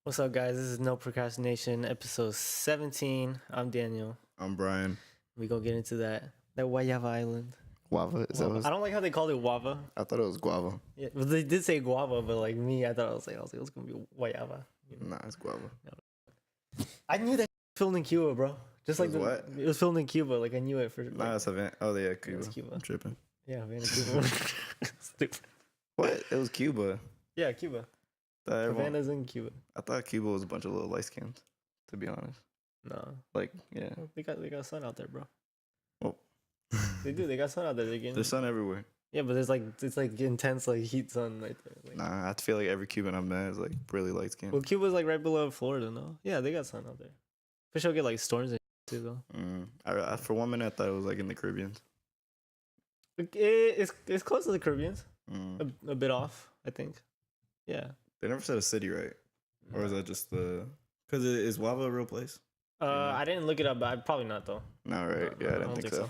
What's up, guys? This is No Procrastination, episode 17. I'm Daniel. I'm Brian. We gonna get into that Guava Island. Guava? Is that Guava. what I don't like how they called it Guava. I thought it was guava. Yeah, but they did say Guava, but like me, I thought it was gonna be Guava. Nah, it's guava. I knew that filmed in Cuba, bro. Just like what? It was filmed in Cuba. Like I knew it for. Nah, it's Havana. Oh yeah, Cuba. It's Cuba. I'm tripping. Yeah, Havana, Cuba. Stupid. What? It was Cuba. Yeah, Cuba. Havana's in Cuba. I thought Cuba was a bunch of little light skins. To be honest. No. Like yeah. They got sun out there, bro. Well, They do. They got sun out there. there's sun everywhere. Yeah, but it's like intense like heat sun right there. Like, Nah, I feel like every Cuban I've met is like really light skinned. well, Cuba's like right below Florida, no? Yeah, they got sun out there. Fish will get like storms and too, though. I for 1 minute I thought it was like in the Caribbean. It's close to the Caribbeans. A bit off, I think. Yeah. They never said a city, right? Or is that just the? Because is Guava a real place? I didn't look it up, but probably not though. No, right? Yeah, I didn't think so.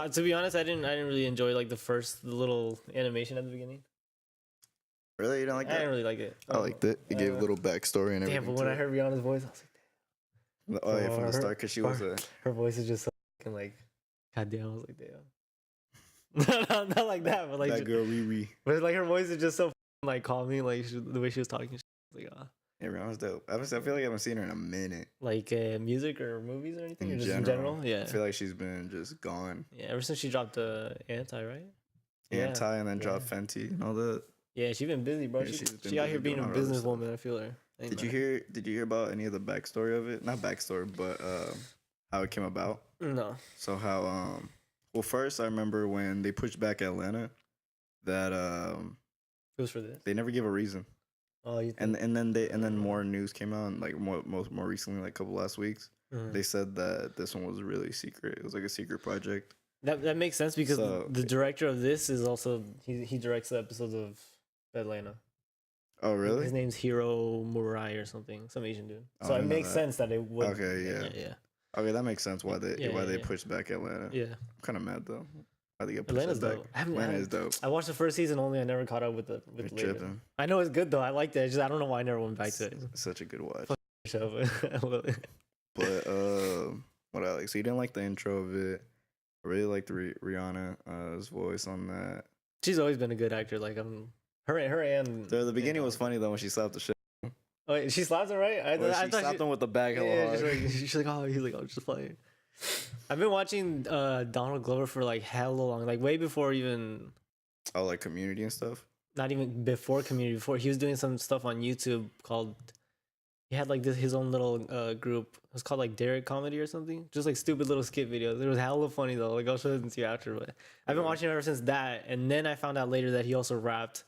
To be honest, I didn't really enjoy like the little animation at the beginning. Really, you don't like that? I didn't really like it. I liked it. It gave a little backstory and everything. Damn, but when I heard Rihanna's voice, I was like, oh yeah, from the start, because she was her voice is just so fucking like, goddamn. I was like, damn. No, not like that, but like that girl Riri. But like her voice is just so like calming, like the way she was talking. Like, yeah, Rihanna's dope. I feel like I haven't seen her in a minute. Like music or movies or anything, In or just general. in general. Yeah, I feel like she's been just gone. Yeah, ever since she dropped Anti, right? Anti, and then dropped Fenty and all that. Yeah, she's been busy, bro. Yeah, she out here being a businesswoman. I feel her. Did you hear about any of the backstory of it? Not backstory, but how it came about. No. So how well, first I remember when they pushed back Atlanta, that it was for this. They never gave a reason. Oh, you think? And then more news came out, and like more recently, like a couple last weeks. They said that this one was really secret. It was like a secret project. That makes sense because the director of this is also he directs the episodes of Atlanta. Oh really? His name's Hiro Murai or something, some Asian dude. So it makes sense that it would. Okay, yeah. Okay, that makes sense why they pushed back Atlanta. Yeah. I'm kind of mad though. I think Atlanta's dope. Atlanta is dope. I watched the first season only. I never caught up with later. I know it's good though. I liked it. I don't know why I never went back to it. It's such a good watch. Show, but I love it. But what I like? So you didn't like the intro of it. I really liked Rihanna's voice on that. She's always been a good actor. Like her and. The beginning was funny though when she slapped the shit. Oh, wait, she slapped him, right? I slapped him with the bag. She's like, oh, he's like, oh, just playing. I've been watching Donald Glover for like hella long, like way before even. Oh, like Community and stuff. Not even before Community. Before he was doing some stuff on YouTube called. He had like his own little group. It was called like Derek Comedy or something. Just like stupid little skit videos. It was hella funny though. Like I'll show it to you after. But I've been watching it ever since that. And then I found out later that he also rapped.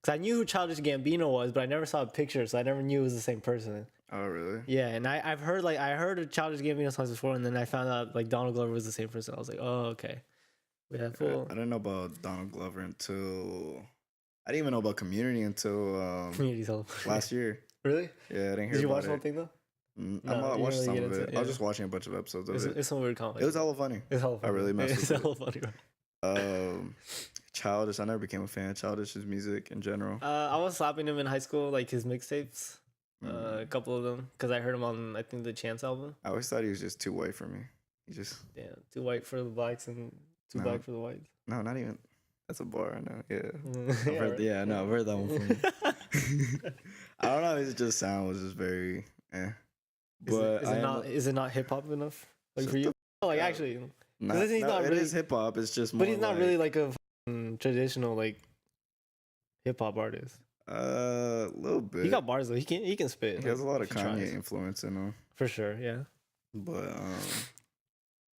Because I knew who Childish Gambino was, but I never saw a picture, so I never knew it was the same person. Oh really? Yeah, and I've heard of Childish Gambino songs before, and then I found out like Donald Glover was the same person. I was like, oh okay. Yeah, cool. I didn't know about Donald Glover until I didn't even know about Community until last year. Really? Yeah, I didn't hear. Did you watch the the whole thing though? I watched some of it. I was just watching a bunch of episodes of it. It's some weird comedy. It was hella funny. It's hella funny. I really messed with it. It's hella funny. Childish. I never became a fan of Childish's music in general. I was slapping him in high school, like his mixtapes, a couple of them, because I heard him on I think the Chance album. I always thought he was just too white for me. He just too white for the blacks and too black for the whites. No, not even. That's a bar. I know. Yeah. I've heard that one from you. I don't know. His just sound was just very. But is it not hip hop enough like for you? Like actually, it is hip hop. It's just more. But he's not really like a traditional like hip hop artist. A little bit. He got bars though. He can spit. He has a lot of Kanye influence in him. For sure, yeah. But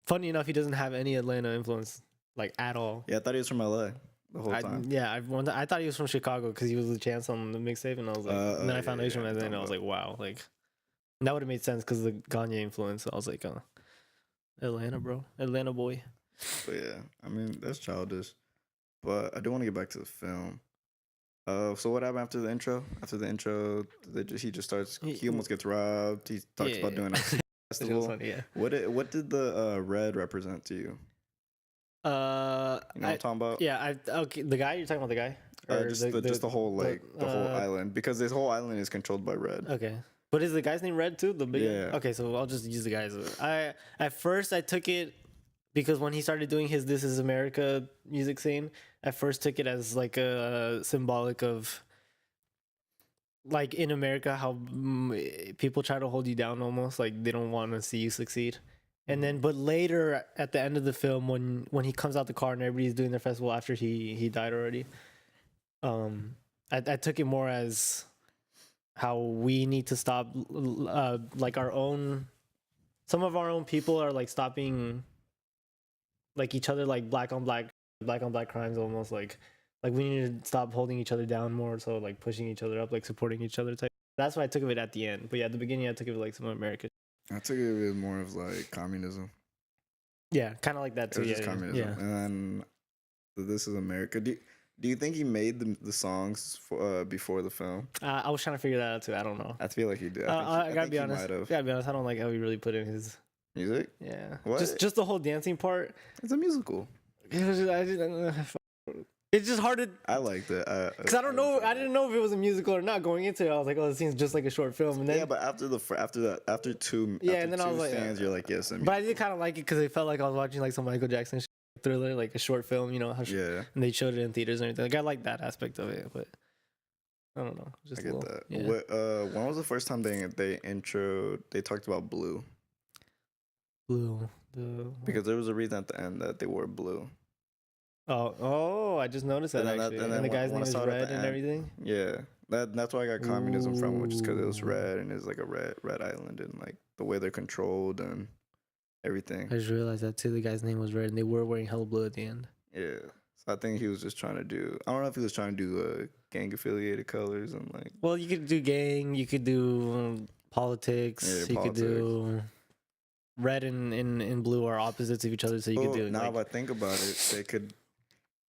funny enough, he doesn't have any Atlanta influence like at all. Yeah, I thought he was from LA the whole time. I thought he was from Chicago because he was the Chance on the mixtape, and I was like, and then I found out he was from Atlanta, and I was like, wow, like that would have made sense because of the Kanye influence. I was like, Atlanta, bro, Atlanta boy. But yeah, I mean that's childish. But I do want to get back to the film. So what happened after the intro? After the intro, he just starts. He almost gets robbed. He talks about doing a festival. Funny, yeah. What did the red represent to you? You know what I'm talking about? Yeah. Okay. The guy you're talking about, the guy. Or just the whole like the whole island, because this whole island is controlled by Red. Okay. But is the guy's name Red too? The big Yeah. Okay, so I'll just use the guy's. At first I took it because when he started doing his "This Is America" music scene, I first took it as like a symbolic of like in America how people try to hold you down almost, like they don't want to see you succeed. And then, but later at the end of the film, when he comes out the car and everybody's doing their festival after he died already, I took it more as how we need to stop, like some of our own people are like stopping, like each other, like black on black crimes almost, like we need to stop holding each other down more, so like pushing each other up, like supporting each other type. That's why I took of it at the end. But yeah, at the beginning I took it like some America. I took it as more of like communism. Yeah, kind of like that too. It was just communism. Yeah. And then This Is America. Do you think he made the songs before the film? I was trying to figure that out too. I don't know. I feel like he did. I gotta be honest. Gotta be honest. I don't like how he really put in his music. Yeah. What? Just the whole dancing part. It's a musical. It's just hard to. I liked it because I don't know. I didn't know if it was a musical or not going into it. I was like, oh, it seems just like a short film. And then yeah, but after two and then I was like, stands, you're like, yes. But I did kind of like it because it felt like I was watching like some Michael Jackson Thriller, like a short film. You know how yeah. And they showed it in theaters and everything. Like I like that aspect of it, but I don't know. Just I get that. Yeah. When was the first time they talked about blue? Blue. Because there was a reason at the end that they wore blue. Oh! I just noticed that actually. And the guy's name is Red and everything. Yeah, that's why I got communism from, which is because it was red and it's like a red island and like the way they're controlled and everything. I just realized that too. The guy's name was Red and they were wearing hella blue at the end. Yeah, so I think he was just trying to do. I don't know if he was trying to do gang affiliated colors and like. Well, you could do gang. You could do politics. Yeah, you could do. Red and blue are opposites of each other, so you could do. Now, if I think about it, they could.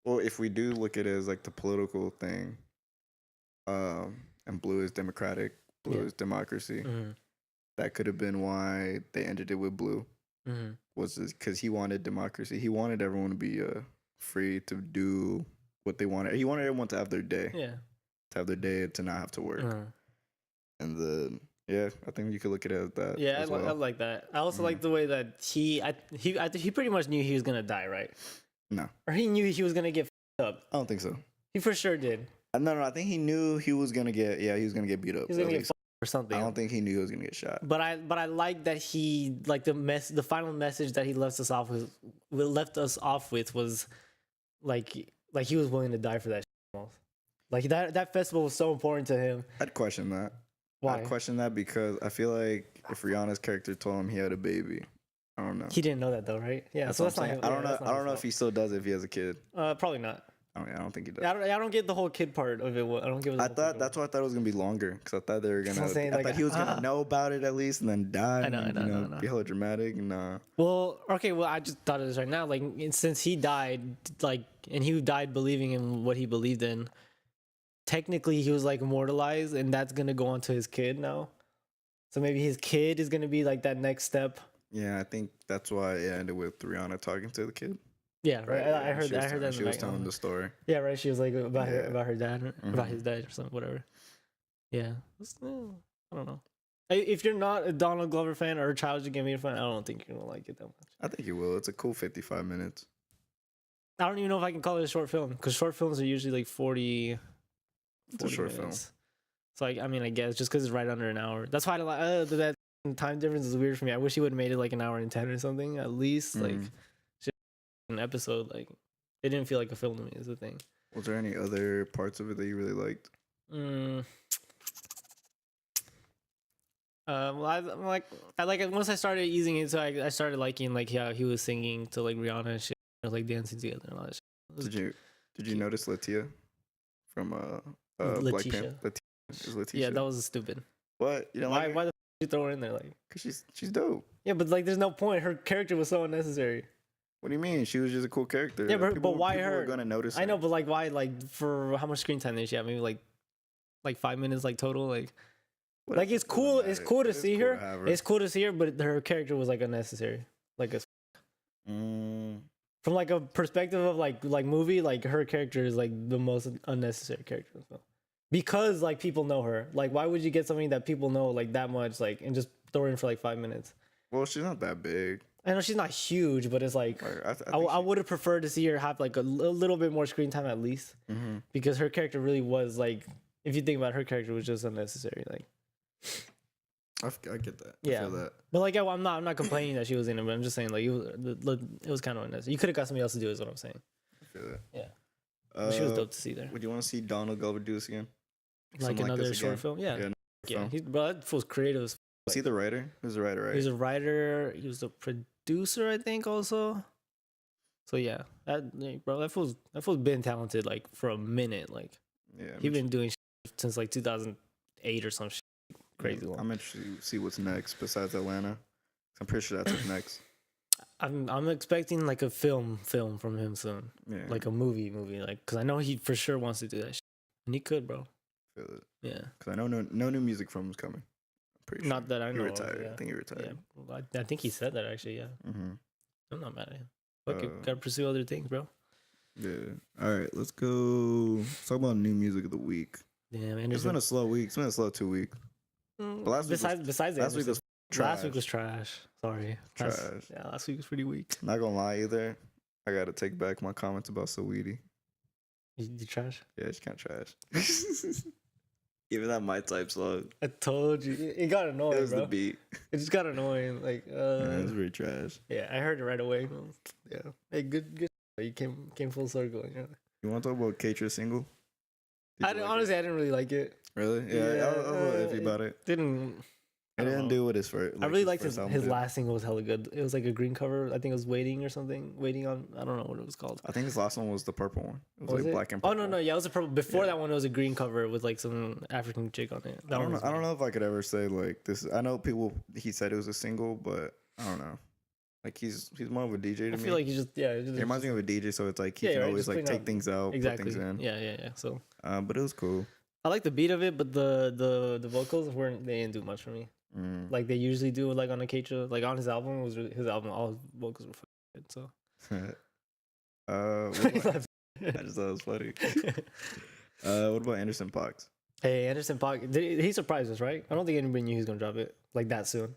Well, if we do look at it as like the political thing, and blue is democratic, blue is democracy, that could have been why they ended it with blue. Was because he wanted democracy. He wanted everyone to be free to do what they wanted. He wanted everyone to have their day. Yeah. To have their day to not have to work. And then yeah, I think you could look at it as that. Yeah, I like that. I also like the way that he pretty much knew he was gonna die, right? No. Or he knew he was gonna get up. I don't think so. He for sure did. No. I think he knew he was gonna get. Yeah, he was gonna get beat up. He was gonna get or something. I don't think he knew he was gonna get shot. But I like that he like the final message that he left us off with was like he was willing to die for that. Almost. Like that festival was so important to him. I'd question that. Why? I'd question that because I feel like if Rihanna's character told him he had a baby, I don't know. He didn't know that though, right? Yeah, that's so that's not. not. I don't know. I don't know if he still does if he has a kid. Probably not. I don't think he does. I don't get the whole kid part of it. I don't get. I thought that's why I thought it was gonna be longer because I thought they were gonna. I thought he was gonna know about it at least and then die. I know. Be hella dramatic. Nah. Well, okay. Well, I just thought of this right now. Like, since he died, like, and he died believing in what he believed in. Technically, he was like immortalized, and that's gonna go on to his kid now. So maybe his kid is gonna be like that next step. Yeah, I think that's why it ended with Rihanna talking to the kid. Yeah, right. I heard that. She was telling the story. Yeah, right. She was like about her dad, about his dad or something, whatever. Yeah, I don't know. If you're not a Donald Glover fan or a Childish Gambino fan, I don't think you're gonna like it that much. I think you will. It's a cool 55 minutes. I don't even know if I can call it a short film because short films are usually like 40. It's a short minutes. Film. So I mean, I guess just because it's right under an hour. That's why I like that time difference is weird for me. I wish he would have made it like an hour and 10 or something at least. Like an episode, like it didn't feel like a film to me. Is the thing. Was there any other parts of it that you really liked? Well, I like it once I started using it. So I started liking like how he was singing to like Rihanna and shit, like dancing together and all that shit. Did you notice Latia from Letitia? Letitia. Yeah, that was stupid. What? You know why the f- you throw her in there like? Cause she's dope. Yeah, but like there's no point. Her character was so unnecessary. What do you mean? She was just a cool character. Yeah, but why her? Were gonna notice her. I know, but like why? Like for how much screen time did she have? Maybe like 5 minutes like total. Like it's cool. It's cool to see her. It's cool to see her, but her character was like unnecessary. Like from like a perspective of like movie, like her character is like the most unnecessary character in the film. Because like people know her. Like why would you get something that people know like that much like and just throw her in for like 5 minutes? Well, she's not that big. I know she's not huge, but it's like I would have preferred to see her have like a little bit more screen time at least, because her character really was like, if you think about it, her character was just unnecessary. Like, I get that. yeah, I feel that. But like I'm not complaining that she was in it, but I'm just saying like it was kind of unnecessary. You could have got somebody else to do it. Is what I'm saying. I feel that. Yeah, but she was dope to see there. Would you want to see Donald Glover do this again? Like another short film? Yeah. Bro, that fool's creative. Was he the writer? He was the writer, right? He was a writer. He was the producer, I think, also. So yeah, that fool's been talented like for a minute. Like, yeah, he's been doing shit since like 2008 or some shit. Crazy long. I'm interested to see what's next besides Atlanta. I'm pretty sure that's what's next. I'm expecting like a film from him soon. Yeah, like a movie, like because I know he for sure wants to do that shit. And he could, bro. Feel it. Yeah, because I know no new music from him is coming. Pretty not sure. That I know. He retired. Of, yeah. I think he retired. Yeah, well, I think he said that actually. Yeah. I'm not mad at him. Fuck it, gotta pursue other things, bro. Yeah. All right, let's go. Let's talk about new music of the week. Damn, Anderson. It's been a slow week. It's been a slow 2 weeks. But besides last week was trash. Last week was trash. Sorry. Trash. Last week was pretty weak. Not gonna lie either. I gotta take back my comments about Saweetie. You trash? Yeah, it's kind of trash. Even that my type song. I told you. It got annoying, It was bro. the beat. It just got annoying. Like, yeah, it was really trash. Yeah, I heard it right away. Yeah. Hey, good. You came full circle. You know? You want to talk about Kaytra's single? Honestly, I didn't really like it. Really? Yeah, I was a little iffy about it. It didn't do what his first. I really liked his last single was hella good. It was like a green cover. I think it was Waiting or something. Waiting on, I don't know what it was called. I think his last one was the purple one. It was like black and purple. Oh no, yeah, it was a purple. Before that one, it was a green cover with like some African chick on it. I don't know if I could ever say like this. I know he said it was a single, but I don't know. Like he's more of a DJ to me. I feel like he just it reminds me of a DJ, so it's like he can always like take things out, put things in. Yeah. So, but it was cool. I like the beat of it, but the vocals they didn't do much for me. Like they usually do, like on a Kaytra, like on his album. All his vocals were good. So, I just thought it was funny. What about Anderson .Paak? Hey, Anderson .Paak, he surprised us, right? I don't think anybody knew he was gonna drop it like that soon.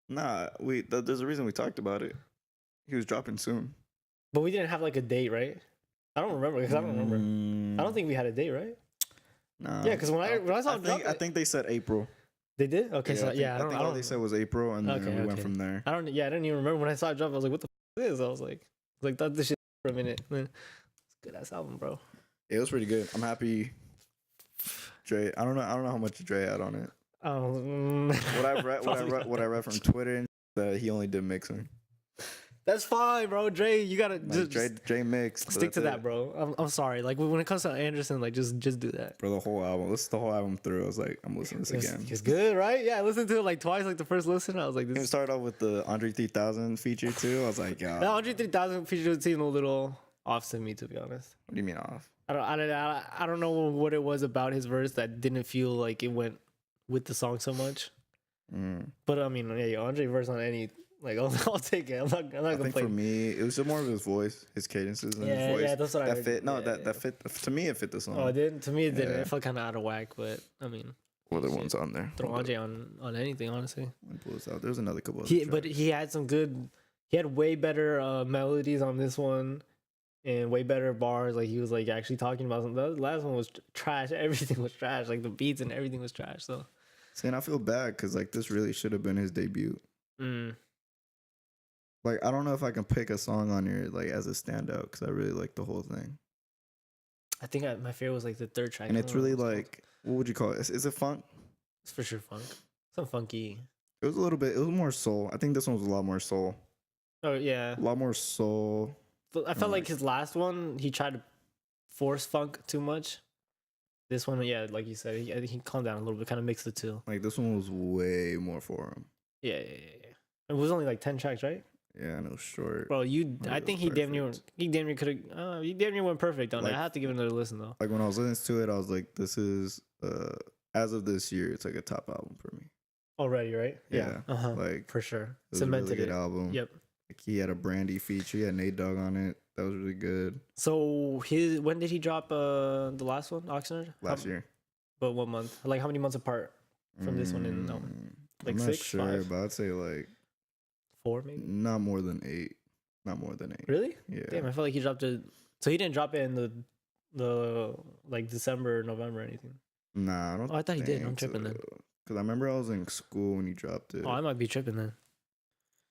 Nah, there's a reason we talked about it. He was dropping soon, but we didn't have like a date, right? I don't remember because I don't remember. I don't think we had a date, right? No. Yeah, because when I saw him drop it, I think they said April. They did? Okay, so I think all they said was April, and then we went from there. I didn't even remember when I saw it drop. I was like, what the f is this? I was like, thought this shit for a minute. Man, it's a good ass album, bro. Yeah, it was pretty good. I'm happy. Dre, I don't know how much Dre had on it. What I read from Twitter and that he only did mixing. That's fine, bro. Dre, you gotta Dre mixed. Stick to that, bro. I'm sorry. Like when it comes to Anderson, like just do that. For the whole album, listen to the whole album through. I was like, I'm listening to this again. It's good, right? Yeah, I listened to it like twice. Like the first listen, I was like, this. It started off with the Andre 3000 feature too. I was like, yeah. The Andre 3000 feature seemed a little off to me, to be honest. What do you mean off? I don't know what it was about his verse that didn't feel like it went with the song so much. But I mean, yeah, Andre verse on any. Like I'll take it. I'm not complaining. I think for me, it was just more of his voice, his cadences, and his voice. Yeah, that's what I heard. Fit. No, that fit. To me, it fit the song. Oh, it did. To me, it didn't. It felt kind of out of whack. But I mean, other ones on there. Throw Andre on anything, honestly. There's another couple. But he had some good. He had way better melodies on this one, and way better bars. Like he was like actually talking about something. The last one was trash. Everything was trash. Like the beats and everything was trash. So. See, and I feel bad because like this really should have been his debut. Like, I don't know if I can pick a song on here, like, as a standout, because I really like the whole thing. I think my favorite was, like, the third track. And it's really, like, what would you call it? Is it funk? It's for sure funk. Some funky. It was a little bit, it was more soul. I think this one was a lot more soul. Oh, yeah. A lot more soul. I felt like his last one, he tried to force funk too much. This one, yeah, like you said, he calmed down a little bit, kind of mixed the two. Like, this one was way more for him. Yeah. It was only, like, 10 tracks, right? Yeah, and it was short. Bro, I think he damn near could have. He damn near went perfect on it. I have to give it another listen though. Like when I was listening to it, I was like, "This is as of this year, it's like a top album for me." Already, right? Yeah. Like for sure. Cemented it. Really good album. Yep. Like he had a Brandy feature. He had Nate Dogg on it. That was really good. So when did he drop the last one, Oxnard? Last year. But what month? Like how many months apart from this one and that one? Like I'm not 6, sure, 5? but I'd say like 4 maybe. not more than 8. Not more than 8. Really? Yeah. Damn, I felt like he dropped it. So he didn't drop it in the like December, November, or anything. Nah, I don't. Oh, I thought he did. I'm tripping then. Because I remember I was in school when he dropped it. Oh, I might be tripping then.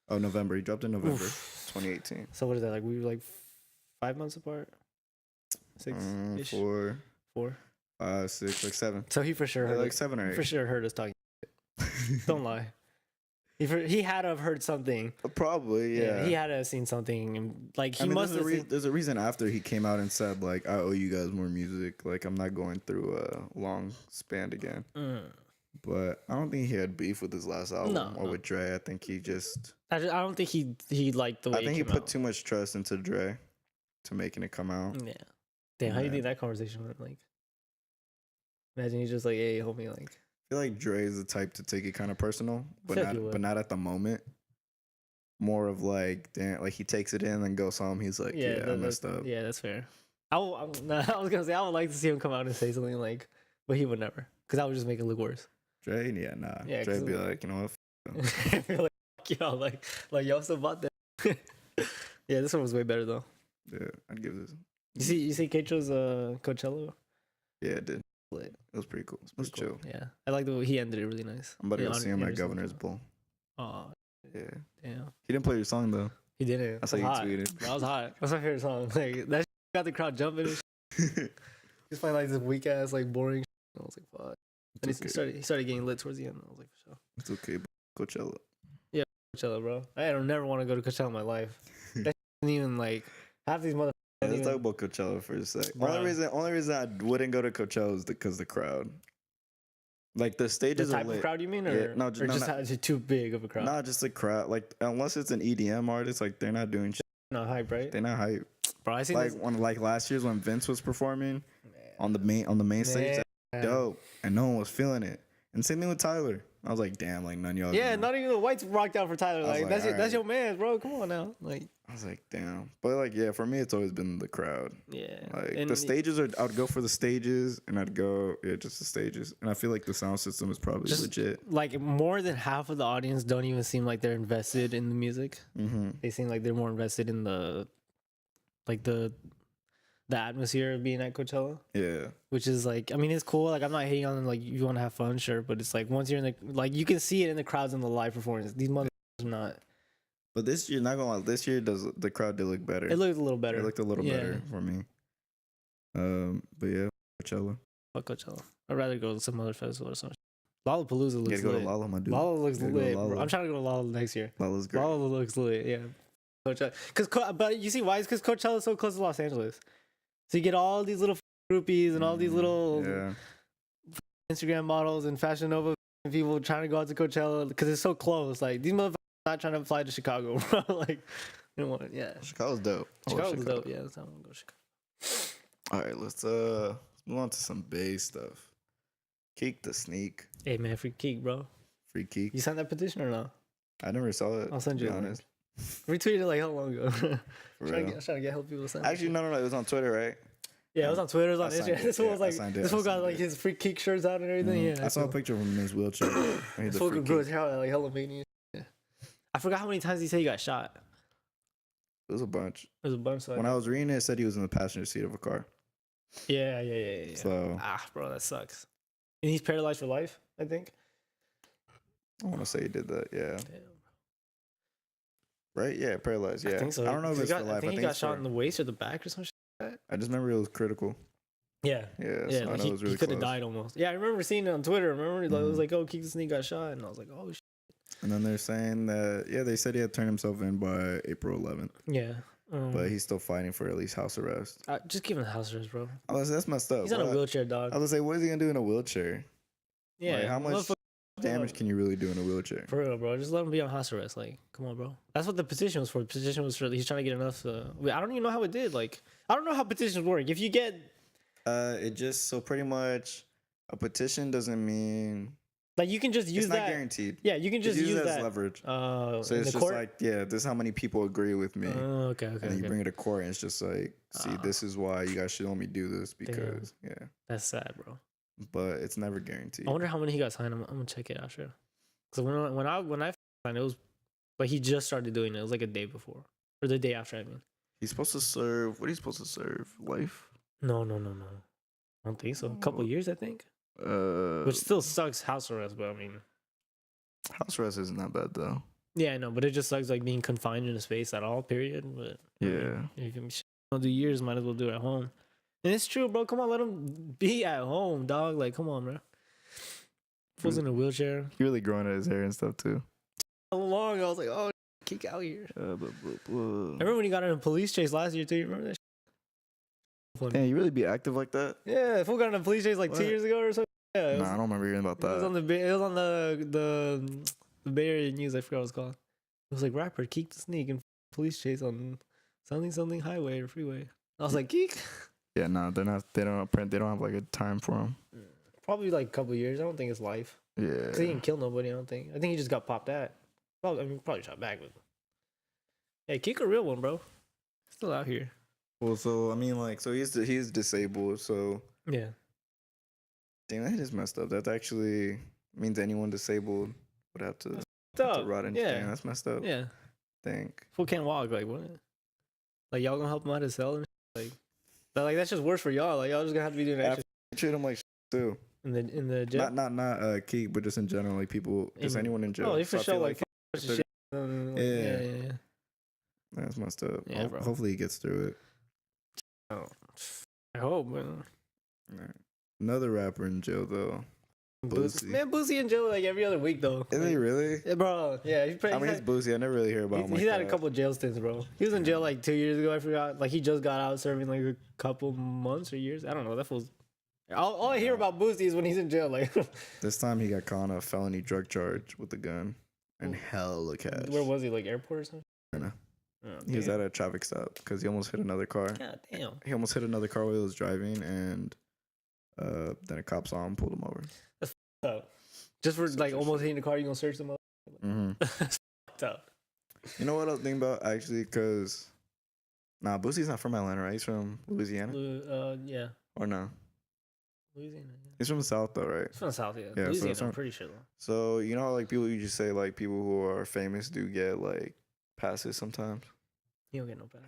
Oh, November. He dropped in November 2018. So what is that? Like we were like 5 months apart, 6 ish, 4, 4, 5, 6, like 7. So he for sure heard Like 7 or 8. For sure heard us talking. Don't lie. He had to have heard something. Probably, yeah. He had to have seen something. And, like he I mean, must have. there's a reason after he came out and said like, I owe you guys more music. Like I'm not going through a long span again. But I don't think he had beef with his last album or with Dre. I think he just. I don't think he liked the way. I think he put too much trust into Dre to making it come out. Yeah. Damn, how do you think that conversation went? Like, imagine he's just like, "Hey, homie," like. I feel like Dre is the type to take it kind of personal, but not at the moment. More of like, damn, like he takes it in and goes home. He's like, yeah, I messed up. Yeah, that's fair. I was gonna say I would like to see him come out and say something like, but he would never, because I would just make it look worse. Dre, yeah, nah. Yeah, Dre be like, you know what? Like, fuck y'all, like y'all still bought that. Yeah, this one was way better though. Yeah, I'd give this. You see Kaytra's Coachella? Yeah, it did. Lit. It was pretty cool. It was chill. Yeah, I like the way he ended it really nice. I'm about to go see him at Governor's Ball. Oh, yeah. Damn. He didn't play your song though. He didn't. That's how you tweeted. That was hot. That's my favorite song. Like that got the crowd jumping. And He's playing like this weak ass, like boring. I was like, fuck. And he started getting lit towards the end. I was like, for sure. It's okay, bro. Coachella. Yeah, Coachella, bro. I don't never want to go to Coachella in my life. That isn't even like half these motherfuckers. Let's talk about Coachella for a sec. Only reason I wouldn't go to Coachella is because the crowd. Like the stages the are type lit. of crowd you mean, or just too big of a crowd? Not just the crowd. Like unless it's an EDM artist, like they're not doing shit. Not hype, right? They're not hype. Bro, I seen like like last year's when Vince was performing on the main stage, dope, and no one was feeling it. And same thing with Tyler. I was like, damn, like none of y'all. Yeah, not even the whites rocked out for Tyler. Like that's your man, bro. Come on now. Like I was like, damn. But like, yeah, for me, it's always been the crowd. Yeah. Like the stages I'd go for the stages, and I'd go, just the stages. And I feel like the sound system is probably just legit. Like more than half of the audience don't even seem like they're invested in the music. Mm-hmm. They seem like they're more invested in the atmosphere of being at Coachella. Yeah. Which is like, I mean, it's cool. Like, I'm not hating on them. Like, you want to have fun, sure. But it's like, once you're in the, like, you can see it in the crowds in the live performance. These motherfuckers are not. But this year, not gonna lie, this year the crowd did look better. It looked a little better. It looked a little better for me. But yeah, Coachella. Fuck Coachella. I'd rather go to some other festival or something. Lollapalooza looks lit. Go to Lolla, my dude. Lolla looks lit, bro. I'm trying to go to Lolla next year. Lolla's great. Lolla looks lit, yeah. Coachella, but you see why? It's because Coachella is so close to Los Angeles. So you get all these little groupies and all these little Instagram models and Fashion Nova people trying to go out to Coachella because it's so close. Like these motherfuckers are not trying to fly to Chicago, bro. Like you don't want it. Yeah, Chicago's dope. Chicago's dope. Yeah, that's how I'm gonna go to Chicago. All right, let's move on to some Bay stuff. Keak the Sneak. Hey man, free Keak, bro. Free Keak. You signed that petition or no? I never saw it. I'll send you. To be honest. Retweeted it like how long ago? trying to get help people sign. Actually, no. It was on Twitter, right? Yeah, it was on Twitter. It was on Instagram. This one was like, this one got like his free Keak shirts out and everything. Yeah, I saw a picture of him in his wheelchair. This one grew his hair out like hella mania. Yeah. I forgot how many times he said he got shot. It was a bunch. It was a bunch. When I was reading it, it said he was in the passenger seat of a car. Yeah. So bro, that sucks. And he's paralyzed for life, I think. I want to say he did that. Yeah. Damn. Right? Yeah, paralyzed. Yeah. I think so. I don't know if it's for life. I think he got shot in the waist or the back or some shit like that. I just remember it was critical. Yeah. So like I know it was really he could have died almost. Yeah, I remember seeing it on Twitter. Remember? It was like, oh, Keak the Sneak got shot. And I was like, oh, shit. And then they're saying that, they said he had turned himself in by April 11th. Yeah. But he's still fighting for at least house arrest. Just give him the house arrest, bro. I was that's messed up. He's on a wheelchair, dog. I was like, what is he going to do in a wheelchair? Yeah. Like, how much damage can you really do in a wheelchair? For real, bro. Just let him be on house arrest. Like, come on, bro. That's what the petition was for. The petition was for, he's trying to get enough. I don't even know how it did. Like, I don't know how petitions work. If you get. It just, so pretty much a petition doesn't mean Like you can just use It's not that. guaranteed. Yeah, you can just use use it as that leverage. So So it's just like, yeah, this is how many people agree with me. Okay. And then you bring it to court, and it's just like, see, this is why you guys should let me do this because, yeah. That's sad, bro. But it's never guaranteed. I wonder how many he got signed. I'm gonna check it out, sure. Because when I signed, it was like he just started doing it. It was like a day before or the day after. I mean, he's supposed to serve. What are you supposed to serve? Life? No. I don't think so. A couple years, I think. Which still sucks, house arrest. But I mean, house arrest isn't that bad though. Yeah, I know, but it just sucks like being confined in a space at all. Period. But yeah, if you do years, might as well do it at home. And it's true, bro. Come on, let him be at home, dog. Like, come on, bro. Was in a wheelchair. He really growing at his hair and stuff too. How long? I was like, oh, Keak out here. I remember when he got in a police chase last year too. You remember that? Damn, you really be active like that? Yeah, fool got in a police chase like 2 years ago or something. Yeah, nah, I don't remember hearing about that. It was on the Bay Area News. I forgot what it's called. It was like rapper Keak the Sneak and police chase on something highway or freeway. I was like, Keak. Yeah, no, they're not. They don't have like a time for him. Probably like a couple years. I don't think it's life. Yeah. Cause he didn't kill nobody. I don't think. I think he just got popped at. Probably shot back with. Hey, Keak a real one, bro. Still out here. Well, so I mean, like, so he's disabled. So yeah. Damn, that is messed up. That actually means anyone disabled would have to rot in. Yeah, Damn, that's messed up. Yeah. Think. Fool can't walk. Like what? Like y'all gonna help him out of cell and like. But like that's just worse for y'all. Like y'all just gonna have to be doing extra. Treat him like too. In the jail. Not Keak, but just in general, like people, just anyone in jail. Oh, for sure. Like shit. Yeah. That's messed up. Yeah, bro. Hopefully he gets through it. Oh, I hope, man. Another rapper in jail though. Boosie. Man, Boosie in jail like every other week though. Is he really? Yeah, bro. Yeah, he's Boosie. I never really hear about him. He's had a couple of jail stints, bro. He was in jail like 2 years ago. I forgot. Like he just got out serving like a couple months or years. I don't know. That fool's. All I hear about Boosie is when he's in jail. Like this time he got caught on a felony drug charge with a gun and hella cash. Where was he? Like airport or something? I know. He was at a traffic stop because he almost hit another car. God damn. He almost hit another car while he was driving, and then a cop saw him, pulled him over. That's up. Just for like almost hitting the car, you gonna search them up? That's up. You know what I was thinking about actually? Because Boosie's not from Atlanta, right? He's from Louisiana. Yeah. Or no? Louisiana. Yeah. He's from the South though, right? He's from the South, yeah. Yeah, Louisiana, so I'm pretty sure. So you know, like people usually say, like people who are famous do get like passes sometimes. You don't get no pass.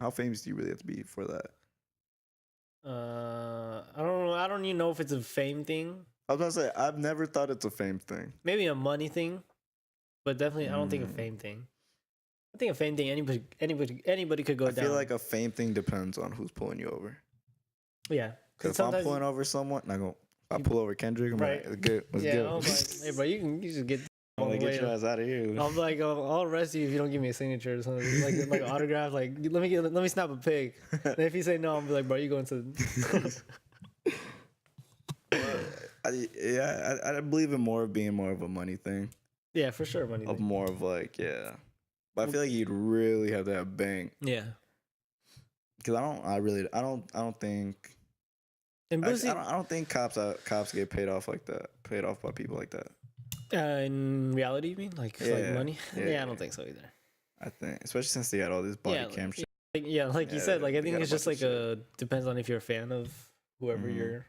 How famous do you really have to be for that? I don't know. I don't even know if it's a fame thing. I was about to say I've never thought it's a fame thing. Maybe a money thing, but definitely I don't think a fame thing. I think a fame thing anybody could go down. I feel like a fame thing depends on who's pulling you over. Yeah, because if I'm pulling over someone, I pull over Kendrick. I'm right. Like, good. Let's go. I'm like, hey, bro, you just get. I'm gonna get your ass out of here. I'm like, I'll arrest you if you don't give me a signature or something, like an autograph. Like, let me snap a pic. And if you say no, I'm like, bro, you going to? I believe in more of being more of a money thing. Yeah, for sure, money. Of more of like, yeah, but I feel like you'd really have to have bank. Yeah. Because I don't think. And Boosie, I don't think cops get paid off like that. Paid off by people like that. In reality, you mean like money? Yeah, I don't think so either. I think, especially since they had all this body cam shit. Like you said, like I think it's just like depends on if you're a fan of whoever you're,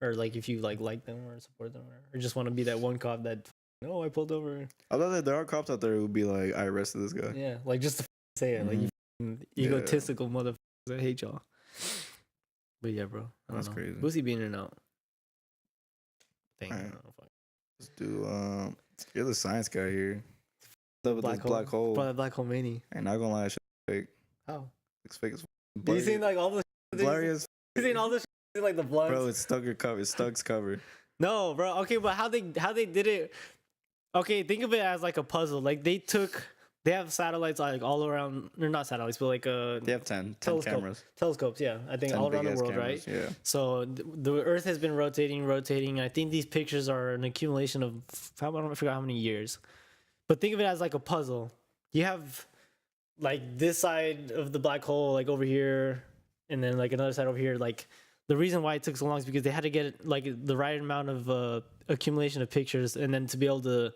or like if you like them or support them or just want to be that one cop that I pulled over. I thought that there are cops out there who would be like, I arrested this guy. Yeah, like just to say it, like you egotistical motherfuckers. I hate y'all. But yeah, bro, that's crazy. Boosie being in and out. Let's do you're the science guy here. Black hole. Probably black hole mania. Ain't not gonna lie, shit fake. How? It's fake as You seen like all the hilarious. You seen all this like the blood? Bro, it's Stugger covered. It's Stug's covered. No, bro. Okay, but how they did it? Okay, think of it as like a puzzle. Like they have satellites like all around. They're not satellites, but like they have 10 cameras. Telescopes, yeah. I think all around the world, cameras, right? Yeah. So the Earth has been rotating. I think these pictures are an accumulation of I forgot how many years. But think of it as like a puzzle. You have like this side of the black hole, like over here, and then like another side over here. Like the reason why it took so long is because they had to get like the right amount of accumulation of pictures, and then to be able to,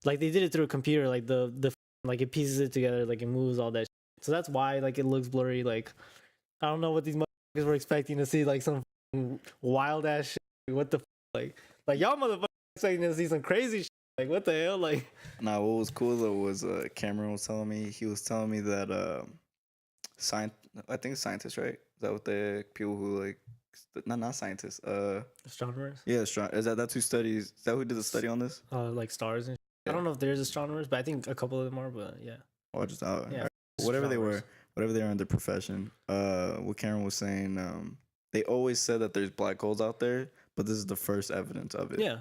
like, they did it through a computer, like the like it pieces it together, like it moves all that shit. So that's why like it looks blurry. Like I don't know what these motherfuckers were expecting to see, like some wild ass shit. What the like y'all motherfuckers expecting to see some crazy shit. Like what the hell? Like Nah, what was cool though was Cameron was telling me, that I think scientists, right? Is that what the people who like not scientists, astronomers. yeah, that's who studies, is that who did the study on this? Like stars and shit. Yeah. I don't know if there's astronomers, but I think a couple of them are. But yeah, Or just out, yeah. whatever they Astronomers. were, whatever they are in their profession. What Cameron was saying, they always said that there's black holes out there, but this is the first evidence of it. Yeah.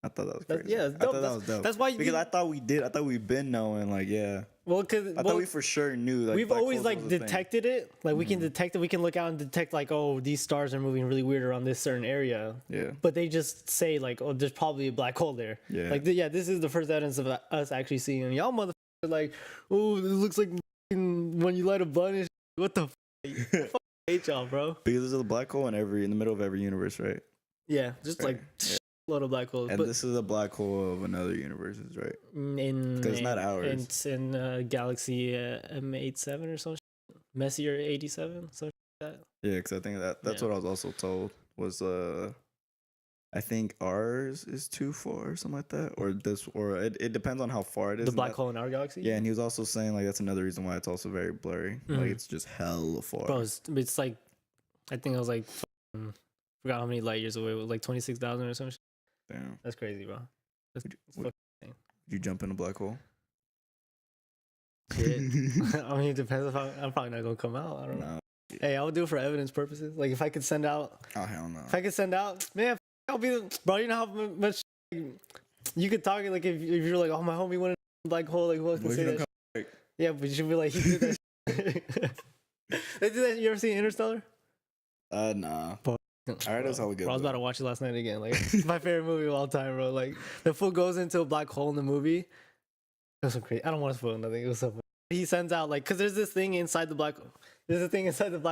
I thought that was That's, crazy. yeah, it's I dope. thought that was dope. That's why because I thought we've been knowing, like, yeah. Well, because I thought we for sure knew. Like, we've black always holes like was a thing. detected it. Like we can detect it. We can look out and detect like, oh, these stars are moving really weird around this certain area. Yeah. But they just say like, oh, there's probably a black hole there. Yeah. Like yeah, this is the first evidence of us actually seeing it. Y'all motherfuckers like, oh, it looks like when you light a blunt and shit. What the fuck? I hate y'all, bro. Because there's a black hole in the middle of every universe, right? Yeah, just like load of black holes. And but this is a black hole of another universe, right? because it's not ours. It's in Galaxy M87 or something. Messier 87, something like that. Yeah, because I think that's what I was also told was I think ours is too far or something like that, or it depends on how far it is. The black hole in our galaxy. Yeah, and he was also saying like that's another reason why it's also very blurry. Like it's just hella far. Bro, it's like I think I was like forgot how many light years away. It was like 26,000 or something. Damn, that's crazy, bro. Would you jump in a black hole? Shit. I mean, it depends if I'm probably not gonna come out. I don't know. Hey, I would do it for evidence purposes. Like if I could send out. Oh hell no. If I could send out, man, I'll be bro. You know how much you could talk like if you're like, oh my homie went in a black hole, like who else can say that? Yeah, but you should be like, he did that. They do that. You ever seen Interstellar? Nah. Alright, that's how we get. Bro, I was about to watch it last night again. Like, it's my favorite movie of all time, bro. Like, the fool goes into a black hole in the movie. It was so crazy. I don't want to spoil nothing. It was so funny. He sends out, like, because there's this thing inside the black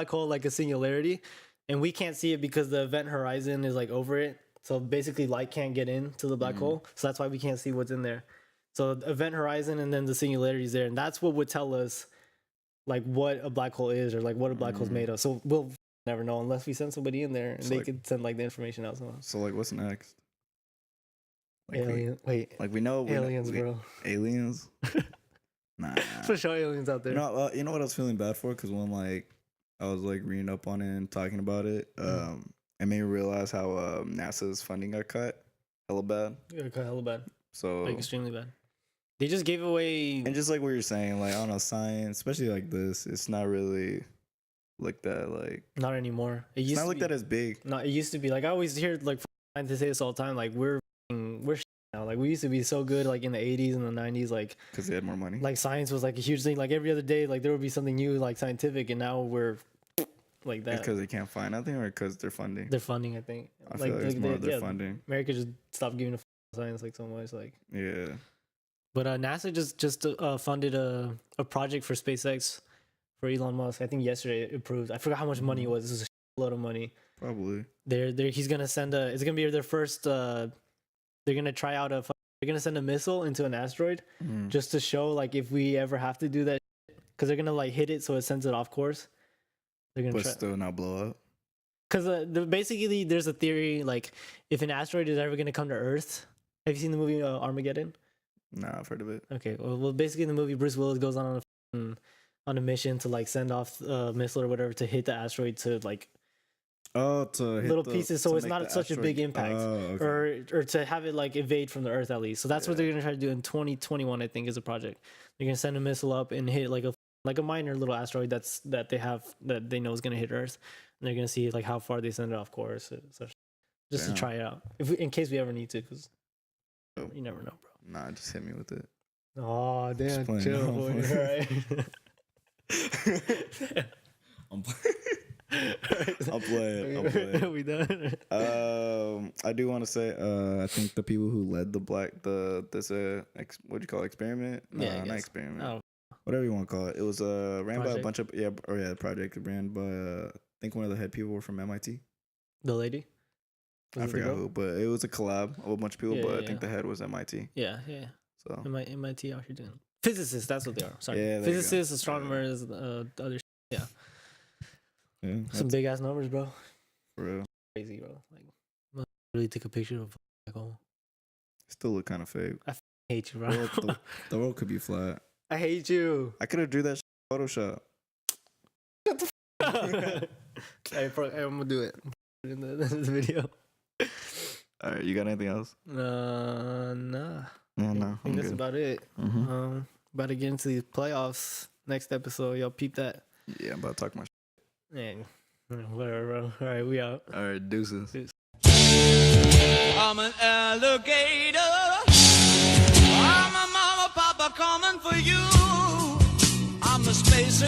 hole, like a singularity. And we can't see it because the event horizon is, like, over it. So basically, light can't get into the black hole. So that's why we can't see what's in there. So the event horizon and then the singularity is there. And that's what would tell us, like, what a black hole is or, like, what a black hole's made of. So we'll never know unless we send somebody in there and so they could send like the information out somehow. So like what's next? Like we know aliens, bro. Aliens? Nah. For sure aliens out there. You know what I was feeling bad for? Because when like I was like reading up on it and talking about it, it made me realize how NASA's funding got cut hella bad. Yeah, cut hella bad. So like extremely bad. They just gave away, and just like what you're saying, like I don't know, science, especially like this, it's not really like that, like not anymore. It used it's not to like be, that as big. No, it used to be like I always hear like scientists say this all the time. Like we're now. Like we used to be so good like in the 80s and the 90s, like because they had more money. Like science was like a huge thing. Like every other day, like there would be something new, like scientific, and now we're like that. Because they can't find nothing, or because they're funding. They're funding, I think. I feel like it's more of their funding. America just stopped giving a science like so much, like yeah. But NASA just funded a project for SpaceX for Elon Musk. I think yesterday it approved. I forgot how much money it was. This is a lot of money. Probably. He's gonna send it's gonna be their first. They're gonna try out they're gonna send a missile into an asteroid just to show like if we ever have to do that, because they're gonna like hit it so it sends it off course. They're gonna still not blow up. Because basically there's a theory like if an asteroid is ever gonna come to Earth. Have you seen the movie Armageddon? Nah, I've heard of it. Okay, well, basically in the movie, Bruce Willis goes on a mission to like send off a missile or whatever to hit the asteroid to like to hit little pieces, so it's not such a big impact, or to have it like evade from the Earth at least. So that's what they're gonna try to do in 2021, I think, is a project. They're gonna send a missile up and hit like a minor little asteroid that they know is gonna hit Earth, and they're gonna see like how far they send it off course, so just to try it out, in case we ever need to, because you never know, bro. Nah, just hit me with it. Oh damn, chill, boy. Right. I'm playing. We done. I do want to say, I think the people who led what do you call it, experiment? No, not experiment. Oh. Whatever you want to call it. It was ran by a bunch of project ran by I think one of the head people were from MIT. The lady. I forgot who, but it was a collab of a bunch of people. Yeah, but yeah, I think the head was MIT. Yeah. So MIT out here doing physicists. That's what they are. Sorry, Yeah, there you go. physicists, astronomers, other. Yeah, yeah, some that's big ass numbers, bro. for real. Crazy, bro. Like, really take a picture of like, oh, Still look kind of fake. I hate you, bro. The world could be flat. I hate you. I could have drew that in Photoshop. Hey, I'm gonna do it in this video. All right, you got anything else? Nah. Yeah, no, I I'm think that's good. about it. Mhm. About to get into these playoffs. Next episode, y'all peep that. Yeah, I'm about to talk my. Man, whatever, bro. All right, we out. All right, deuces. I'm an alligator. I'm a mama, papa coming for you. I'm a space